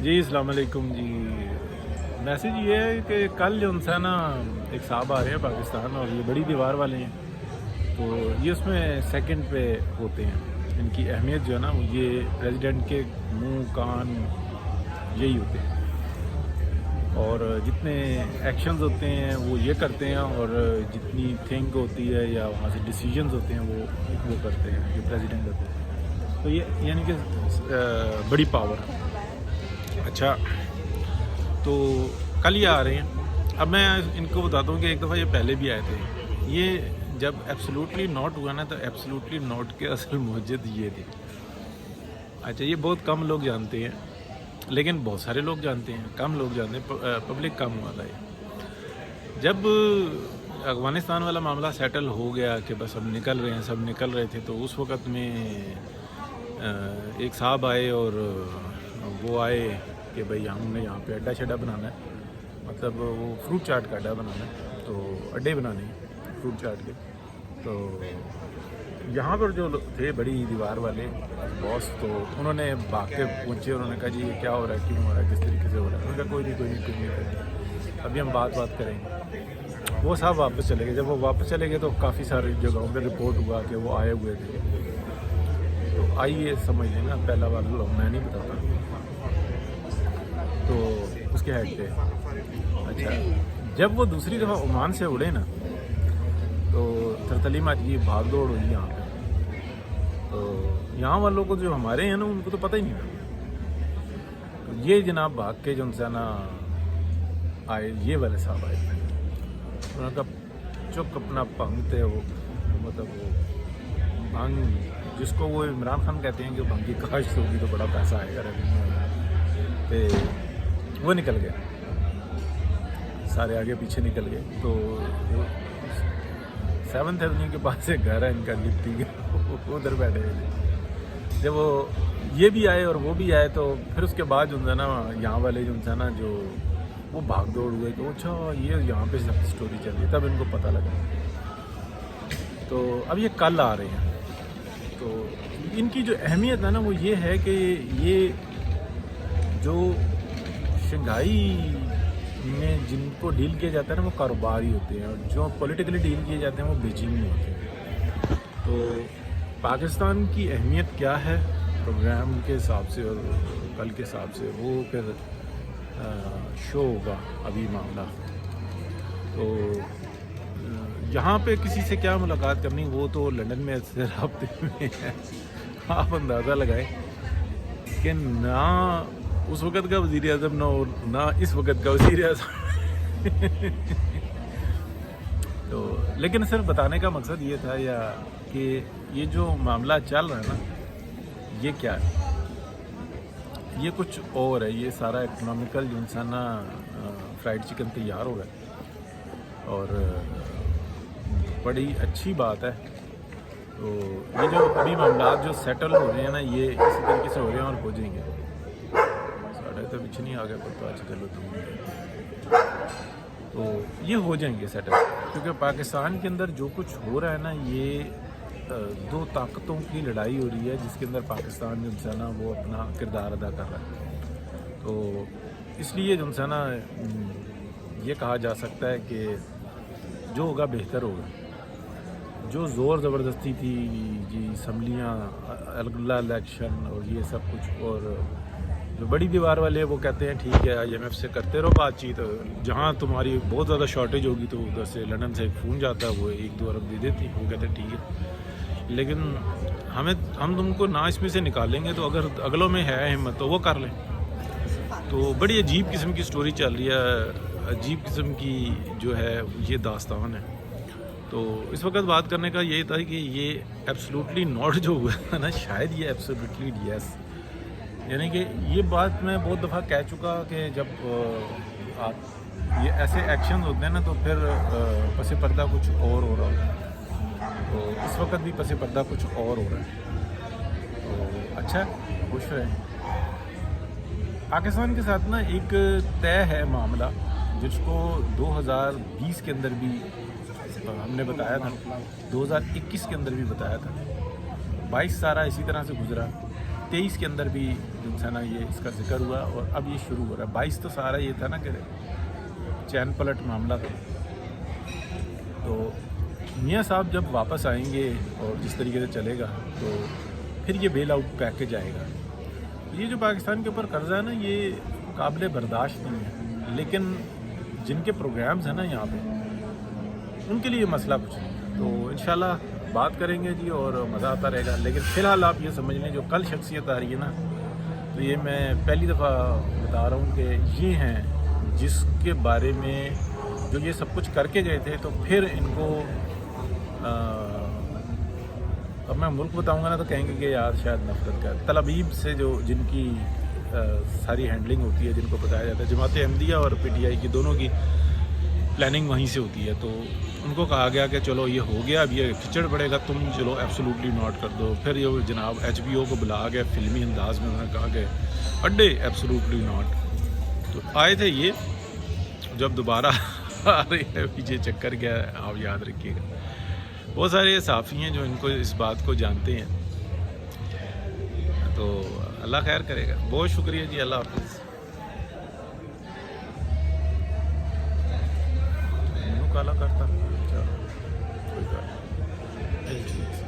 جی السلام علیکم جی. میسیج یہ ہے کہ کل جو ہے نا ایک صاحب آ رہے ہیں پاکستان اور یہ بڑی دیوار والے ہیں تو یہ اس میں سیکنڈ پہ ہوتے ہیں. ان کی اہمیت جو ہے نا وہ یہ پریزیڈنٹ کے منہ کان یہی ہوتے ہیں اور جتنے ایکشنز ہوتے ہیں وہ یہ کرتے ہیں اور جتنی تھنک ہوتی ہے یا وہاں سے ڈیسیجنز ہوتے ہیں وہ کرتے ہیں جو پریزیڈنٹ ہوتے ہیں. تو یہ یعنی کہ بڑی پاور ہے. اچھا تو کل یہ آ رہے ہیں. اب میں ان کو بتاتا ہوں کہ ایک دفعہ یہ پہلے بھی آئے تھے. یہ جب ایبسلوٹلی ناٹ ہوا نا تو ایبسلوٹلی ناٹ کے اصل موجد یہ تھے. اچھا یہ بہت کم لوگ جانتے ہیں لیکن بہت سارے لوگ جانتے ہیں, کم لوگ جانتے ہیں, پبلک کم ہوا تھا. جب افغانستان والا معاملہ سیٹل ہو گیا کہ بس اب نکل رہے ہیں, سب نکل رہے تھے, تو اس وقت میں ایک صاحب آئے اور وہ آئے کہ بھئی ہم نے یہاں پہ اڈا شڈا بنانا ہے, مطلب وہ فروٹ چاٹ کا اڈا بنانا ہے, تو اڈے بنانے ہیں فروٹ چاٹ کے. تو یہاں پر جو تھے بڑی دیوار والے باس, تو انہوں نے بھاگ کے پہنچے, انہوں نے کہا جی یہ کیا ہو رہا ہے, کیوں ہو رہا ہے, کس طریقے سے ہو رہا ہے. انہوں نے کہا کوئی نہیں, ابھی ہم بات کریں گے. وہ صاحب واپس چلے گئے. جب وہ واپس چلے گئے تو کافی ساری جگہوں پہ رپورٹ ہوا کہ وہ آئے ہوئے تھے. تو آئیے سمجھ لیں نا, پہلا بار میں نہیں بتاتا, تو اس کے ہیڈ پہ. اچھا جب وہ دوسری دفعہ عمان سے اڑے نا تو ترتلیمات کی بھاگ دوڑ ہوئی یہاں پہ. تو یہاں والوں کو جو ہمارے ہیں نا ان کو تو پتہ ہی نہیں تھا. تو یہ جناب بھاگ کے جو انسان آئے, یہ والے صاحب آئے, انہوں نے کہا چک اپنا بھنگ تھے وہ, مطلب وہ بھنگ جس کو وہ عمران خان کہتے ہیں کہ بھنگ کی کاشت ہوگی تو بڑا پیسہ آئے گا ریونیو, وہ نکل گیا, سارے آگے پیچھے نکل گئے. تو 7th ایونیو کے پاس ایک گھر ہے ان کا, لپٹی کا, ادھر بیٹھے ہوئے تھے. جب وہ یہ بھی آئے اور وہ بھی آئے تو پھر اس کے بعد جو ہے نا یہاں والے جو ہے نا جو وہ بھاگ دوڑ ہوئے کہ اچھا یہ یہاں پہ سب اسٹوری چل رہی ہے, تب ان کو پتہ لگا. تو اب یہ کل آ رہے ہیں. تو ان کی جو اہمیت ہے نا وہ یہ ہے کہ یہ جو شنگھائی میں جن کو ڈیل کیا جاتا ہے نا وہ کاروباری ہوتے ہیں, اور جو پولیٹیکلی ڈیل کیے جاتے ہیں وہ بیجنگ میں ہوتے ہیں. تو پاکستان کی اہمیت کیا ہے پروگرام کے حساب سے اور کل کے حساب سے, وہ پھر شو ہوگا ابھی معاملہ. تو یہاں پہ کسی سے کیا ملاقات کرنی وہ تو لندن میں سے رابطے میں ہے. آپ اندازہ لگائیں کہ نہ اس وقت کا وزیر اعظم نہ اس وقت کا وزیر اعظم. تو لیکن صرف بتانے کا مقصد یہ تھا یا کہ یہ جو معاملہ چل رہا ہے نا یہ کیا ہے, یہ کچھ اور ہے. یہ سارا اکنامیکل جو انسان فرائیڈ چکن تیار ہو رہا ہے اور بڑی اچھی بات ہے. تو یہ جو ابھی معاملات جو سیٹل ہو رہے ہیں نا یہ اسی طریقے سے ہو رہے ہیں اور ہو جائیں گے. ساڑھے تو پیچھے نہیں آ گیا پتہ آج چلو تو یہ ہو جائیں گے سیٹل, کیونکہ پاکستان کے اندر جو کچھ ہو رہا ہے نا یہ دو طاقتوں کی لڑائی ہو رہی ہے جس کے اندر پاکستان جو ہے نا وہ اپنا کردار ادا کر رہا ہے. تو اس لیے جو ہے نا یہ کہا جا سکتا ہے کہ جو ہوگا بہتر ہوگا. جو زور زبردستی تھی جی اسمبلیاں اگلا الیکشن اور یہ سب کچھ, اور جو بڑی دیوار والے وہ کہتے ہیں ٹھیک ہے IMF سے کرتے رہو بات چیت, جہاں تمہاری بہت زیادہ شارٹیج ہوگی تو ادھر سے لندن سے فون جاتا ہے, وہ 1-2 ارب دے دیتی, وہ کہتے ہیں ٹھیک ہے, لیکن ہم تم کو نہ اس میں سے نکالیں گے, تو اگر اگلوں میں ہے ہمت تو وہ کر لیں. تو بڑی عجیب قسم کی سٹوری چل رہی ہے, عجیب قسم کی جو ہے یہ داستان ہے. تو اس وقت بات کرنے کا یہ تھا کہ یہ ایبسلوٹلی ناٹ جو ہوا ہے نا شاید یہ ایبسلوٹلی یس, یعنی کہ یہ بات میں بہت دفعہ کہہ چکا کہ جب آپ یہ ایسے ایکشن ہوتے ہیں نا تو پھر پس پردہ کچھ اور ہو رہا ہوتا ہے. تو اس وقت بھی پس پردہ کچھ اور ہو رہا ہے. تو اچھا خوش رہیں. پاکستان کے ساتھ نا ایک طے ہے معاملہ جس کو 2020 کے اندر بھی ہم نے بتایا تھا, 2021 کے اندر بھی بتایا تھا. 22 سارا اسی طرح سے گزرا. 23 کے اندر بھی جو ہے نا یہ اس کا ذکر ہوا اور اب یہ شروع ہو رہا ہے. 22 تو سارا یہ تھا نا کہ چین پلٹ معاملہ تھا. تو میاں صاحب جب واپس آئیں گے اور جس طریقے سے چلے گا تو پھر یہ بیل آؤٹ پیکیج آئے گا. یہ جو پاکستان کے اوپر قرضہ ہے نا یہ قابل برداشت نہیں ہے, لیکن جن کے پروگرامز ہیں نا یہاں پہ ان کے لیے مسئلہ کچھ نہیں ہے. تو انشاءاللہ بات کریں گے جی اور مزہ آتا رہے گا. لیکن فی الحال آپ یہ سمجھ لیں جو کل شخصیت آ رہی ہے نا تو یہ میں پہلی دفعہ بتا رہا ہوں کہ یہ ہیں جس کے بارے میں جو یہ سب کچھ کر کے گئے تھے. تو پھر ان کو اب میں ملک بتاؤں گا نا تو کہیں گے کہ یار شاید نفرت کا تل ابیب سے جو جن کی ساری ہینڈلنگ ہوتی ہے, جن کو بتایا جاتا ہے, جماعت احمدیہ اور پی ٹی آئی کی دونوں کی پلاننگ وہیں سے ہوتی ہے. تو ان کو کہا گیا کہ چلو یہ ہو گیا, اب یہ کھچڑ پڑے گا, تم چلو ایبسولوٹلی نوٹ کر دو. پھر یہ جناب ایچ بی او کو بلا گیا فلمی انداز میں, انہوں نے کہا کہ اڈے ایبسولوٹلی نوٹ. تو آئے تھے یہ, جب دوبارہ آ رہی ہے پیچھے چکر کیا ہے آپ یاد رکھیے گا. بہت سارے صحافی ہیں جو ان کو اس بات کو جانتے ہیں. تو اللہ خیر کرے گا. بہت شکریہ جی, اللہ حافظ. کالا کرتا چلو کوئی بات نہیں.